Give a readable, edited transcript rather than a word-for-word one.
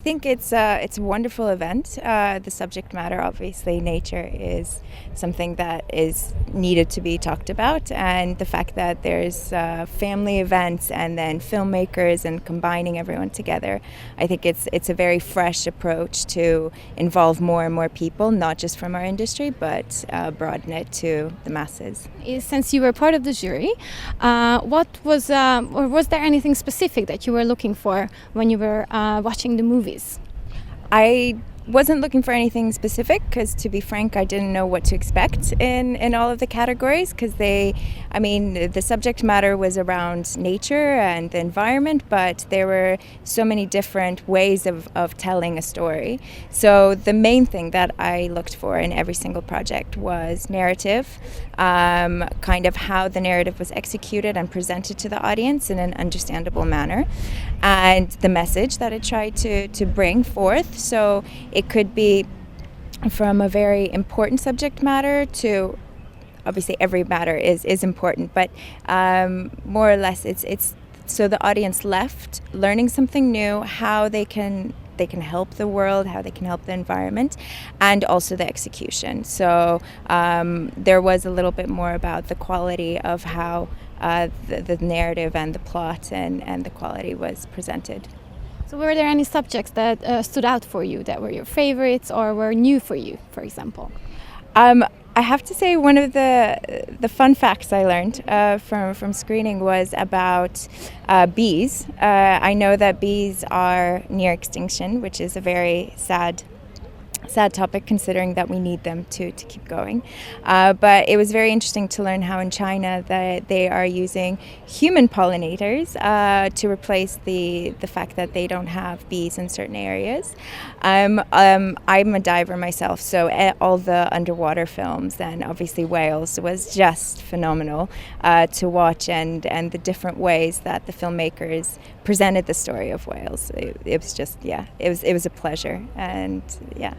think it's a wonderful event. The subject matter, obviously, nature is something that is needed to be talked about, and the fact that there's family events and then filmmakers and combining everyone together, I think it's a very fresh approach to involve more and more people, not just from our industry, but broaden it to the masses. Since you were part of the jury, or was there anything specific that you were looking for when you were watching the movies? I wasn't looking for anything specific because, to be frank, I didn't know what to expect in all of the categories because the subject matter was around nature and the environment, but there were so many different ways of telling a story. So the main thing that I looked for in every single project was narrative, kind of how the narrative was executed and presented to the audience in an understandable manner, and the message that it tried to bring forth. So it could be from a very important subject matter to, obviously every matter is important, but more or less it's so the audience left learning something new, how they can help the world, how they can help the environment, and also the execution. So there was a little bit more about the quality of how the narrative and the plot and the quality was presented. So were there any subjects that stood out for you, that were your favorites or were new for you, for example? I have to say one of the fun facts I learned from screening was about bees. I know that bees are near extinction, which is a very sad topic considering that we need them to keep going. But it was very interesting to learn how in China that they are using human pollinators to replace the fact that they don't have bees in certain areas. I'm a diver myself, so all the underwater films and obviously whales was just phenomenal to watch, and the different ways that the filmmakers presented the story of whales. It was just, it was a pleasure, and yeah.